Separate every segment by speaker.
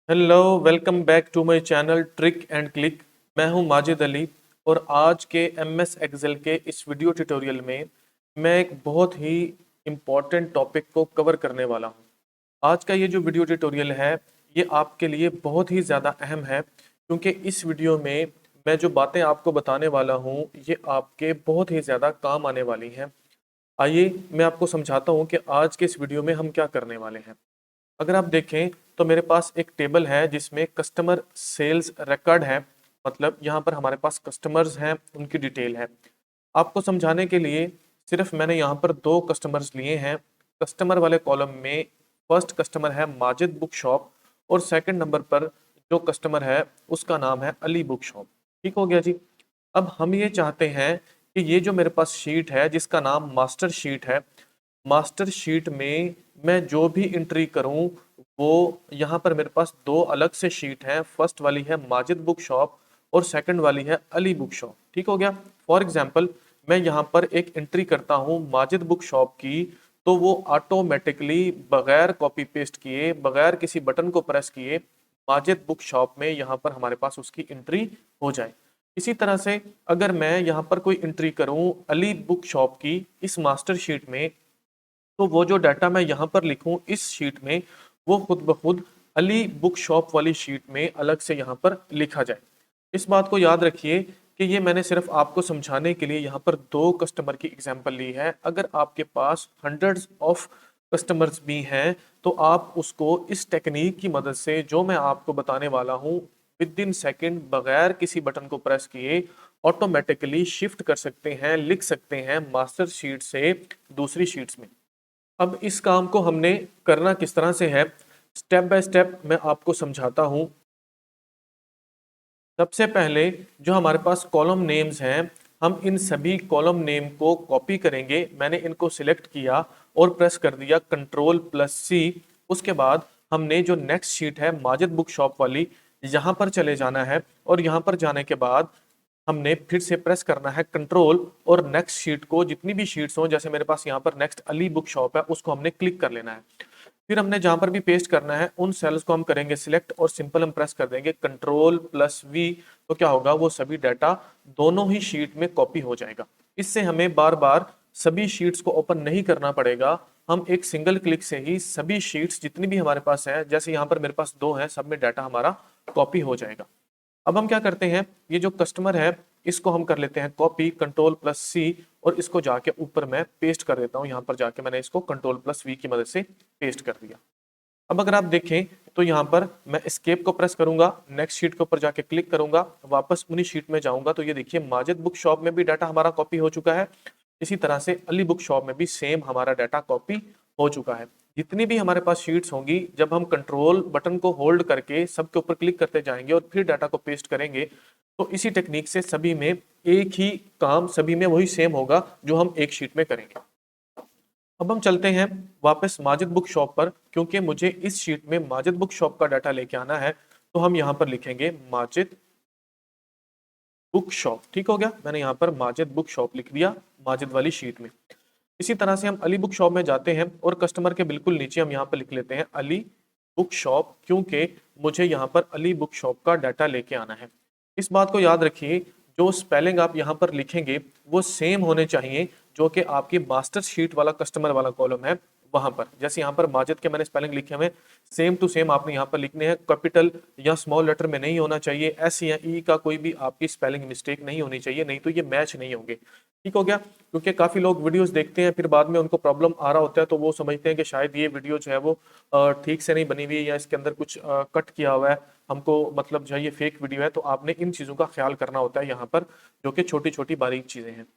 Speaker 1: Hello, welcome back to my channel trick and click. मैं हूं माजिद अली और आज के एमएस एक्सेल के इस वीडियो ट्यूटोरियल में मैं एक बहुत ही इम्पॉर्टेंट टॉपिक को कवर करने वाला हूं। आज का ये जो वीडियो ट्यूटोरियल है ये आपके लिए बहुत ही ज़्यादा अहम है क्योंकि इस वीडियो में मैं जो बातें आपको बताने वाला हूं ये आपके बहुत ही ज़्यादा काम आने वाली हैं। आइए मैं आपको समझाता हूं कि आज के इस वीडियो में हम क्या करने वाले हैं। अगर आप देखें तो मेरे पास एक टेबल है जिसमें कस्टमर सेल्स रिकॉर्ड है। मतलब यहाँ पर हमारे पास कस्टमर्स हैं, उनकी डिटेल है। आपको समझाने के लिए सिर्फ मैंने यहाँ पर दो कस्टमर्स लिए हैं। कस्टमर वाले कॉलम में फर्स्ट कस्टमर है माजिद बुक शॉप और सेकंड नंबर पर जो कस्टमर है उसका नाम है अली बुक शॉप। ठीक हो गया जी। अब हम ये चाहते हैं कि ये जो मेरे पास शीट है जिसका नाम मास्टर शीट है, मास्टर शीट में मैं जो भी एंट्री करूं वो यहाँ पर मेरे पास दो अलग से शीट हैं। फर्स्ट वाली है माजिद बुक शॉप और सेकंड वाली है अली बुक शॉप। ठीक हो गया। फॉर एग्जांपल मैं यहाँ पर एक एंट्री करता हूँ माजिद बुक शॉप की, तो वो ऑटोमेटिकली बगैर कॉपी पेस्ट किए, बगैर किसी बटन को प्रेस किए माजिद बुक शॉप में यहाँ पर हमारे पास उसकी एंट्री हो जाए। इसी तरह से अगर मैं यहाँ पर कोई एंट्री करूँ अली बुक शॉप की इस मास्टर शीट में, तो वो जो डाटा मैं यहाँ पर लिखूं इस शीट में वो खुद ब खुद अली बुक शॉप वाली शीट में अलग से यहाँ पर लिखा जाए। इस बात को याद रखिए कि ये मैंने सिर्फ आपको समझाने के लिए यहाँ पर दो कस्टमर की एग्जांपल ली है। अगर आपके पास हंड्रेड्स ऑफ कस्टमर्स भी हैं तो आप उसको इस टेक्निक की मदद से जो मैं आपको बताने वाला हूँ विद इन सेकेंड बगैर किसी बटन को प्रेस किए ऑटोमेटिकली शिफ्ट कर सकते हैं, लिख सकते हैं मास्टर शीट से दूसरी शीट्स में। अब इस काम को हमने करना किस तरह से है, स्टेप बाय स्टेप मैं आपको समझाता हूं। सबसे पहले जो हमारे पास कॉलम नेम्स हैं, हम इन सभी कॉलम नेम को कॉपी करेंगे। मैंने इनको सिलेक्ट किया और प्रेस कर दिया कंट्रोल प्लस सी। उसके बाद हमने जो नेक्स्ट शीट है माजिद बुक शॉप वाली, यहाँ पर चले जाना है और यहाँ पर जाने के बाद हमने फिर से प्रेस करना है कंट्रोल और नेक्स्ट शीट को, जितनी भी शीट्स हों, जैसे मेरे पास यहाँ पर नेक्स्ट अली बुक शॉप है उसको हमने क्लिक कर लेना है। फिर हमने जहां पर भी पेस्ट करना है उन सेल्स को हम करेंगे सिलेक्ट और सिंपल हम प्रेस कर देंगे कंट्रोल प्लस वी। तो क्या होगा, वो सभी डाटा दोनों ही शीट में कॉपी हो जाएगा। इससे हमें बार बार सभी शीट्स को ओपन नहीं करना पड़ेगा। हम एक सिंगल क्लिक से ही सभी शीट्स जितनी भी हमारे पास है, जैसे यहाँ पर मेरे पास दो है, सब में डाटा हमारा कॉपी हो जाएगा। अब हम क्या करते हैं, ये जो कस्टमर है इसको हम कर लेते हैं कॉपी कंट्रोल प्लस सी और इसको जाके ऊपर मैं पेस्ट कर देता हूँ। यहाँ पर जाके मैंने इसको कंट्रोल प्लस वी की मदद से पेस्ट कर दिया। अब अगर आप देखें तो यहाँ पर मैं एस्केप को प्रेस करूंगा, नेक्स्ट शीट के ऊपर जाके क्लिक करूंगा, वापस उन्हीं शीट में जाऊंगा तो ये देखिए माजिद बुक शॉप में भी डाटा हमारा कॉपी हो चुका है। इसी तरह से अली बुक शॉप में भी सेम हमारा डाटा कॉपी हो चुका है। जितनी भी हमारे पास शीट्स होंगी, जब हम कंट्रोल बटन को होल्ड करके सबके ऊपर क्लिक करते जाएंगे और फिर डाटा को पेस्ट करेंगे, तो इसी टेक्निक से सभी में एक ही काम, सभी में वही सेम होगा जो हम एक शीट में करेंगे। अब हम चलते हैं वापस माजिद बुक शॉप पर, क्योंकि मुझे इस शीट में माजिद बुक शॉप का डाटा लेके आना है। तो हम यहाँ पर लिखेंगे माजिद बुक शॉप। ठीक हो गया, मैंने यहाँ पर माजिद बुक शॉप लिख दिया माजिद वाली शीट में। इसी तरह से हम अली बुक शॉप में जाते हैं और कस्टमर के बिल्कुल नीचे हम यहाँ पर लिख लेते हैं अली बुक शॉप, क्योंकि मुझे यहाँ पर अली बुक शॉप का डाटा लेके आना है। इस बात को याद रखिए, जो स्पेलिंग आप यहाँ पर लिखेंगे वो सेम होने चाहिए जो कि आपकी मास्टर शीट वाला कस्टमर वाला कॉलम है वहां पर। जैसे यहाँ पर माजिद के मैंने स्पेलिंग लिखे हुए, सेम टू सेम आपने यहाँ पर लिखने हैं। कैपिटल या स्मॉल लेटर में नहीं होना चाहिए, एस या ई का कोई भी आपकी स्पेलिंग मिस्टेक नहीं होनी चाहिए, नहीं तो ये मैच नहीं होंगे। ठीक हो गया। क्योंकि काफी लोग वीडियोस देखते हैं फिर बाद में उनको प्रॉब्लम आ रहा होता है, तो वो समझते हैं कि शायद ये वीडियो जो है वो ठीक से नहीं बनी हुई है या इसके अंदर कुछ कट किया हुआ है, हमको मतलब जो है ये फेक वीडियो है। तो आपने इन चीज़ों का ख्याल करना होता है यहाँ पर, जो कि छोटी छोटी बारीक चीज़ें हैं।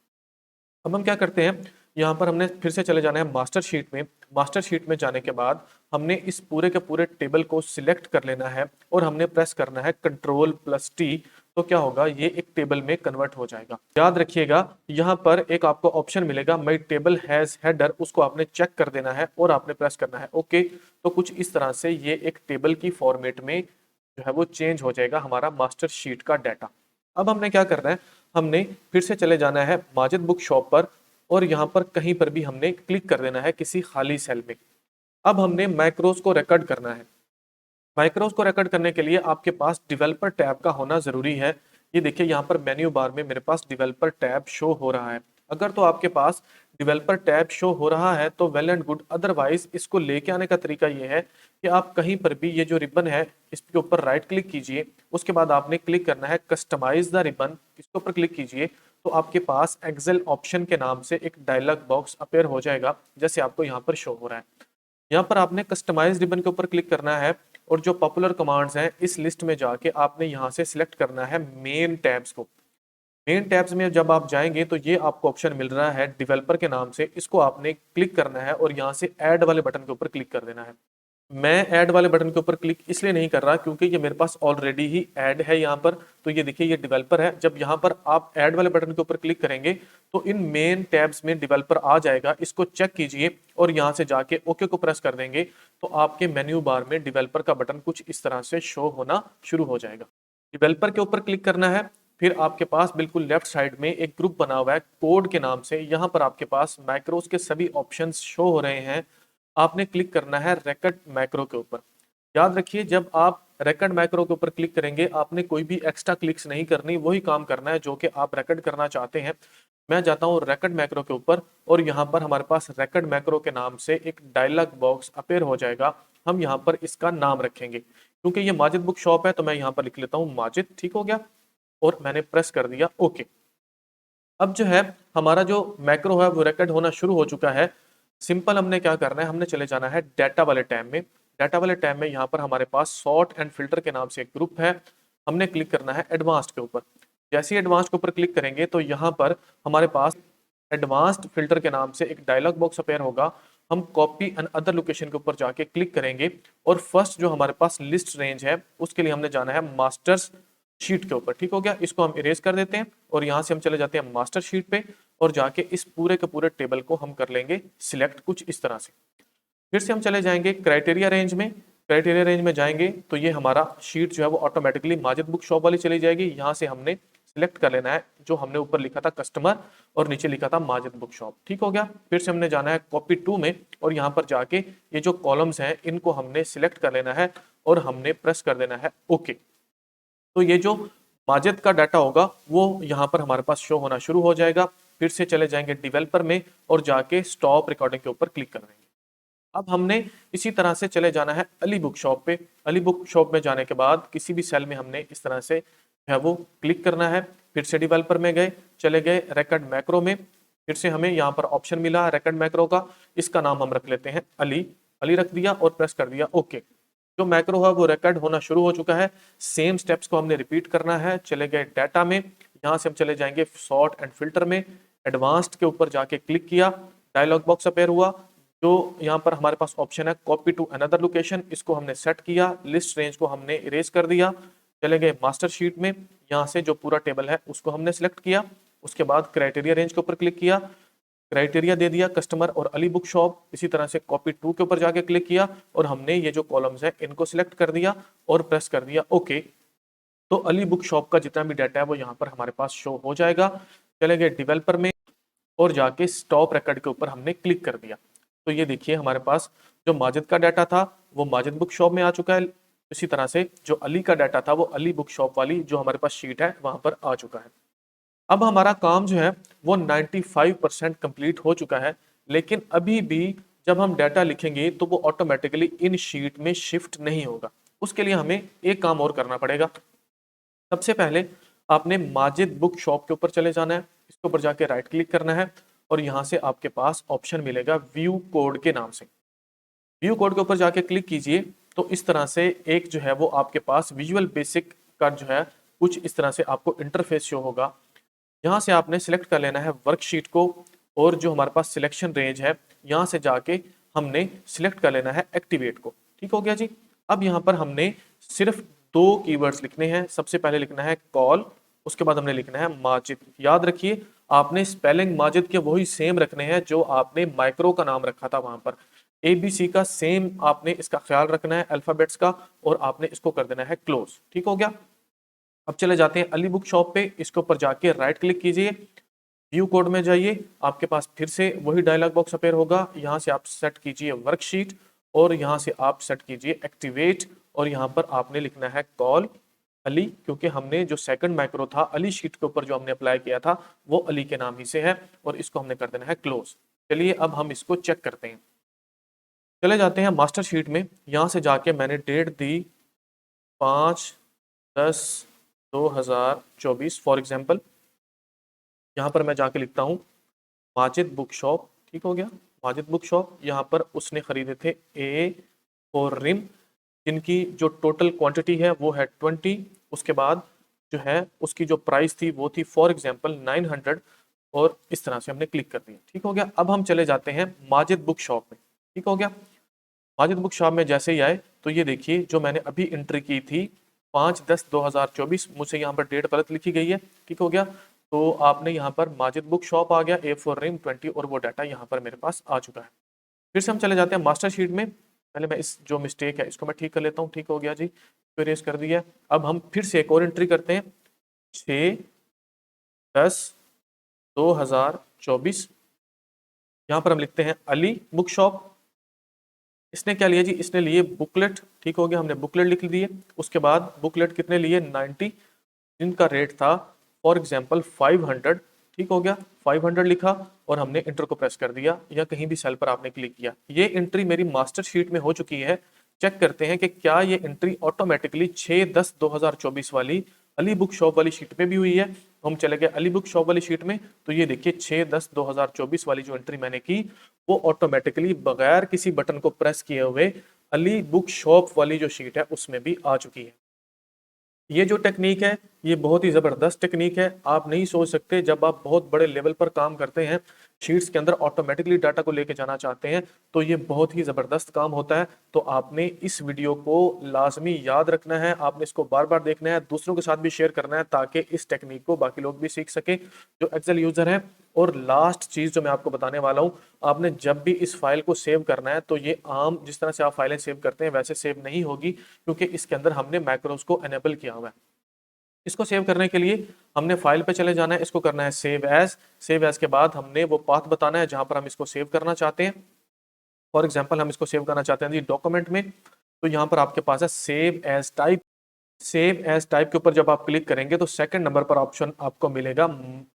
Speaker 1: अब हम क्या करते हैं, यहाँ पर हमने फिर से चले जाना है मास्टर शीट में। मास्टर शीट में जाने के बाद हमने इस पूरे के पूरे टेबल को सिलेक्ट कर लेना है और हमने प्रेस करना है कंट्रोल प्लस टी। तो क्या होगा, ये एक टेबल में कन्वर्ट हो जाएगा। याद रखिएगा, यहाँ पर एक आपको ऑप्शन मिलेगा माई टेबल हैज हेडर, उसको आपने चेक कर देना है और आपने प्रेस करना है ओके। तो कुछ इस तरह से ये एक टेबल की फॉर्मेट में जो है वो चेंज हो जाएगा हमारा मास्टर शीट का डाटा। अब हमने क्या करना है, हमने फिर से चले जाना है माजिद बुक शॉप पर और यहाँ पर कहीं पर भी हमने क्लिक कर देना है किसी खाली सेल में। अब हमने मैक्रोस को रिकॉर्ड करना है। माइक्रोज को रिकॉर्ड करने के लिए आपके पास डेवलपर टैब का होना जरूरी है। ये देखिए यहाँ पर मेन्यू बार में मेरे पास डेवलपर टैब शो हो रहा है। अगर तो आपके पास डेवलपर टैब शो हो रहा है तो वेल एंड गुड, अदरवाइज इसको लेके आने का तरीका ये है कि आप कहीं पर भी ये जो रिबन है इसके ऊपर राइट क्लिक कीजिए, उसके बाद आपने क्लिक करना है कस्टमाइज द रिबन, इसके ऊपर क्लिक कीजिए तो आपके पास एक्सेल ऑप्शन के नाम से एक डायलॉग बॉक्स अपेयर हो जाएगा, जैसे आपको यहाँ पर शो हो रहा है। यहाँ पर आपने कस्टमाइज रिबन के ऊपर क्लिक करना है और जो पॉपुलर कमांड्स हैं इस लिस्ट में जाके आपने यहाँ से सिलेक्ट करना है मेन टैब्स को। मेन टैब्स में जब आप जाएंगे तो ये आपको ऑप्शन मिल रहा है डेवलपर के नाम से, इसको आपने क्लिक करना है और यहाँ से ऐड वाले बटन के ऊपर क्लिक कर देना है। मैं ऐड वाले बटन के ऊपर क्लिक इसलिए नहीं कर रहा क्योंकि ये मेरे पास ऑलरेडी ही ऐड है यहाँ पर। तो ये देखिए ये डेवलपर है, जब यहाँ पर आप ऐड वाले बटन के ऊपर क्लिक करेंगे तो इन मेन टैब्स में डेवलपर आ जाएगा। इसको चेक कीजिए और यहाँ से जाके ओके को प्रेस कर देंगे तो आपके मेन्यू बार में डेवलपर का बटन कुछ इस तरह से शो होना शुरू हो जाएगा। डेवलपर के ऊपर क्लिक करना है, फिर आपके पास बिल्कुल लेफ्ट साइड में एक ग्रुप बना हुआ है कोड के नाम से, यहाँ पर आपके पास मैक्रोज के सभी ऑप्शंस शो हो रहे हैं। आपने क्लिक करना है रेकॉर्ड मैक्रो के ऊपर। याद रखिए जब आप रेकॉर्ड मैक्रो के ऊपर क्लिक करेंगे आपने कोई भी एक्स्ट्रा क्लिक्स नहीं करनी, वही काम करना है जो कि आप रेकॉर्ड करना चाहते हैं। मैं जाता हूँ रेकॉर्ड मैक्रो के ऊपर और यहाँ पर हमारे पास रेकॉर्ड मैक्रो के नाम से एक डायलॉग बॉक्स अपेयर हो जाएगा। हम यहाँ पर इसका नाम रखेंगे, क्योंकि ये माजिद बुक शॉप है तो मैं यहाँ पर लिख लेता हूँ माजिद। ठीक हो गया और मैंने प्रेस कर दिया ओके। अब जो है हमारा जो मैक्रो है वो रिकॉर्ड होना शुरू हो चुका है। सिंपल हमने क्या करना है, हमने चले जाना है डाटा वाले टैब में। डाटा वाले टैब में यहाँ पर हमारे पास सॉर्ट एंड फिल्टर के नाम से एक ग्रुप है, हमने क्लिक करना है एडवांस्ड के ऊपर। जैसे ही एडवांस्ड के ऊपर क्लिक करेंगे तो यहाँ पर हमारे पास एडवांस्ड फिल्टर के नाम से एक डायलॉग बॉक्स अपेयर होगा। हम कॉपी एंड अदर लोकेशन के ऊपर जाके क्लिक करेंगे और फर्स्ट जो हमारे पास लिस्ट रेंज है उसके लिए हमने जाना है मास्टर्स शीट के ऊपर। ठीक हो गया, इसको हम इरेज कर देते हैं और यहाँ से हम चले जाते हैं मास्टर शीट पे और जाके इस पूरे के पूरे टेबल को हम कर लेंगे सिलेक्ट कुछ इस तरह से। फिर से हम चले जाएंगे क्राइटेरिया रेंज में। क्राइटेरिया रेंज में जाएंगे तो ये हमारा शीट जो है वो ऑटोमेटिकली माजिद बुक शॉप वाली चली जाएगी। यहाँ से हमने सिलेक्ट कर लेना है जो हमने ऊपर लिखा था कस्टमर और नीचे लिखा था माजिद बुक शॉप। ठीक हो गया, फिर से हमने जाना है कॉपी 2 में और यहाँ पर जाके ये जो कॉलम्स हैं इनको हमने सिलेक्ट कर लेना है और हमने प्रेस कर देना है ओके। तो ये जो माजिद का डाटा होगा वो यहाँ पर हमारे पास शो होना शुरू हो जाएगा। फिर से चले जाएंगे डेवलपर में और जाके स्टॉप रिकॉर्डिंग के ऊपर क्लिक कर देंगे। अब हमने इसी तरह से चले जाना है अली बुक शॉप पे। अली बुक शॉप में जाने के बाद किसी भी सेल में हमने इस तरह से है वो क्लिक करना है। फिर से डेवलपर में गए, चले गए रिकॉर्ड मैक्रो में, फिर से हमें यहाँ पर ऑप्शन मिला रिकॉर्ड मैक्रो का, इसका नाम हम रख लेते हैं अली। अली रख दिया और प्रेस कर दिया ओके। जो मैक्रो है वो रिकॉर्ड होना शुरू हो चुका है। सेम स्टेप्स को हमने रिपीट करना है। चले गए डाटा में, यहाँ से हम चले जाएंगे सॉर्ट एंड फिल्टर में, एडवांस्ड के ऊपर जाके क्लिक किया, डायलॉग बॉक्स अपेयर हुआ। जो यहाँ पर हमारे पास ऑप्शन है कॉपी टू अनदर लोकेशन, इसको हमने सेट किया। लिस्ट रेंज को हमने इरेज कर दिया। चले गए मास्टर शीट में, यहाँ से जो पूरा टेबल है उसको हमने सिलेक्ट किया। उसके बाद क्राइटेरिया रेंज के ऊपर क्लिक किया, क्राइटेरिया दे दिया कस्टमर और अली बुक शॉप। इसी तरह से कॉपी 2 के ऊपर जाके क्लिक किया और हमने ये जो कॉलम्स है इनको सिलेक्ट कर दिया और प्रेस कर दिया ओके। तो अली बुक शॉप का जितना भी डाटा है वो यहाँ पर हमारे पास शो हो जाएगा। चले गए डेवलपर में और जाके स्टॉप रिकॉर्ड के ऊपर हमने क्लिक कर दिया। तो ये देखिए हमारे पास जो माजिद का डाटा था वो माजिद बुक शॉप में आ चुका है। इसी तरह से जो अली का डाटा था वो अली बुक शॉप वाली जो हमारे पास शीट है वहां पर आ चुका है। अब हमारा काम जो है वो 95% कंप्लीट हो चुका है, लेकिन अभी भी जब हम डाटा लिखेंगे तो वो ऑटोमेटिकली इन शीट में शिफ्ट नहीं होगा। उसके लिए हमें एक काम और करना पड़ेगा। सबसे पहले आपने माजिद बुक शॉप के ऊपर चले जाना है, इसके ऊपर जाके राइट क्लिक करना है और यहाँ से आपके पास ऑप्शन मिलेगा व्यू कोड के नाम से। व्यू कोड के ऊपर जाके क्लिक कीजिए तो इस तरह से एक जो है वो आपके पास विजुअल बेसिक का जो है कुछ इस तरह से आपको इंटरफेस शो होगा। यहाँ से आपने सिलेक्ट कर लेना है वर्कशीट को और जो हमारे पास सिलेक्शन रेंज है यहाँ से जाके हमने सिलेक्ट कर लेना है एक्टिवेट को। ठीक हो गया जी। अब यहाँ पर हमने सिर्फ 2 कीवर्ड्स लिखने हैं। सबसे पहले लिखना है कॉल, उसके बाद हमने लिखना है माजिद। याद रखिए आपने स्पेलिंग माजिद के वही सेम रखने हैं जो आपने माइक्रो का नाम रखा था वहां पर। ABC का सेम आपने इसका ख्याल रखना है अल्फाबेट्स का और आपने इसको कर देना है क्लोज। ठीक हो गया। अब चले जाते हैं अली बुक शॉप पे, इसके ऊपर जाके राइट क्लिक कीजिए, व्यू कोड में जाइए, आपके पास फिर से वही डायलॉग बॉक्स अपेयर होगा। यहाँ से आप सेट कीजिए वर्कशीट और यहाँ से आप सेट कीजिए एक्टिवेट और यहाँ पर आपने लिखना है कॉल अली, क्योंकि हमने जो सेकंड मैक्रो था अली शीट के ऊपर जो हमने अप्लाई किया था वो अली के नाम ही से है, और इसको हमने कर देना है क्लोज। चलिए अब हम इसको चेक करते हैं। चले जाते हैं मास्टर शीट में, यहाँ से जाके मैंने डेट दी 5/10/2024 फॉर एग्जाम्पल। यहाँ पर मैं जाके लिखता हूँ माजिद बुक शॉप, ठीक हो गया, माजिद बुक शॉप। यहाँ पर उसने खरीदे थे ए फॉर रिम, जिनकी जो टोटल क्वांटिटी है वो है 20। उसके बाद जो है उसकी जो प्राइस थी वो थी फॉर एग्जांपल 900, और इस तरह से हमने क्लिक कर दिया, ठीक हो गया। अब हम चले जाते हैं माजिद बुक शॉप में, ठीक हो गया। माजिद बुक शॉप में जैसे ही आए तो ये देखिए जो मैंने अभी एंट्री की थी 5/10/2024, मुझसे यहाँ पर डेट गलत लिखी गई है, ठीक हो गया। तो आपने यहाँ पर माजिद बुक शॉप आ गया, ए फॉर रिम 20, और वो डाटा यहाँ पर मेरे पास आ चुका है। फिर से हम चले जाते हैं मास्टर शीट में। पहले मैं इस जो मिस्टेक है इसको मैं ठीक कर लेता हूँ, ठीक हो गया जी, तो इरेज कर दिया। अब हम फिर से एक और एंट्री करते हैं 6/10/2024। यहाँ पर हम लिखते हैं अली बुक शॉप। इसने क्या लिया जी, इसने लिए बुकलेट, ठीक हो गया, हमने बुकलेट लिख दिए। उसके बाद बुकलेट कितने लिए 90, जिनका रेट था फॉर एग्जांपल 500, ठीक हो गया, 500 लिखा और हमने इंटर को प्रेस कर दिया, या कहीं भी सेल पर आपने क्लिक किया। ये एंट्री मेरी मास्टर शीट में हो चुकी है। चेक करते हैं कि क्या ये एंट्री ऑटोमेटिकली 6/10/2024 वाली अली बुक शॉप वाली शीट पे भी हुई है। हम चले गए अली बुक शॉप वाली शीट में, तो ये देखिए 6/10/2024 वाली जो एंट्री मैंने की वो ऑटोमेटिकली बगैर किसी बटन को प्रेस किए हुए अली बुक शॉप वाली जो शीट है उसमें भी आ चुकी है। ये जो टेक्निक है ये बहुत ही ज़बरदस्त टेक्निक है। आप नहीं सोच सकते, जब आप बहुत बड़े लेवल पर काम करते हैं, शीट्स के अंदर ऑटोमेटिकली डाटा को लेके जाना चाहते हैं, तो ये बहुत ही ज़बरदस्त काम होता है। तो आपने इस वीडियो को लाजमी याद रखना है, आपने इसको बार बार देखना है, दूसरों के साथ भी शेयर करना है, ताकि इस टेक्निक को बाकी लोग भी सीख सकें जो एक्सेल यूज़र हैं। और लास्ट चीज़ जो मैं आपको बताने वाला हूँ, आपने जब भी इस फाइल को सेव करना है तो ये आम जिस तरह से आप फाइलें सेव करते हैं वैसे सेव नहीं होगी, क्योंकि इसके अंदर हमने मैक्रोस को एनेबल किया हुआ है। इसको सेव करने के लिए हमने फाइल पे चले जाना है, इसको करना है सेव एज। सेव एज के बाद हमने वो पाथ बताना है जहां पर हम इसको सेव करना चाहते हैं। फॉर एग्जांपल हम इसको सेव करना चाहते हैं जी डॉक्यूमेंट में, तो यहाँ पर आपके पास है save as type. Save as type के ऊपर जब आप क्लिक करेंगे तो सेकंड नंबर पर ऑप्शन आपको मिलेगा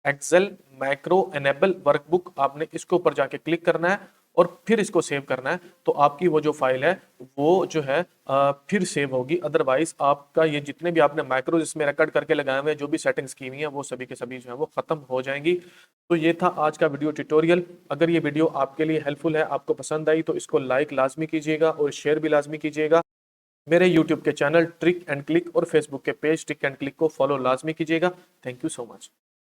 Speaker 1: एक्सेल मैक्रो एनेबल वर्कबुक। आपने इसके ऊपर जाके क्लिक करना है और फिर इसको सेव करना है, तो आपकी वो जो फाइल है वो जो है फिर सेव होगी। अदरवाइज आपका ये जितने भी आपने मैक्रोज इसमें रिकॉर्ड करके लगाए हुए हैं, जो भी सेटिंग्स की हुई है, वो सभी के सभी जो है वो खत्म हो जाएंगी। तो ये था आज का वीडियो ट्यूटोरियल। अगर ये वीडियो आपके लिए हेल्पफुल है, आपको पसंद आई, तो इसको लाइक लाजमी कीजिएगा और शेयर भी लाजमी कीजिएगा। मेरे यूट्यूब के चैनल ट्रिक एंड क्लिक और फेसबुक के पेज ट्रिक एंड क्लिक को फॉलो लाजमी कीजिएगा। Thank you so much.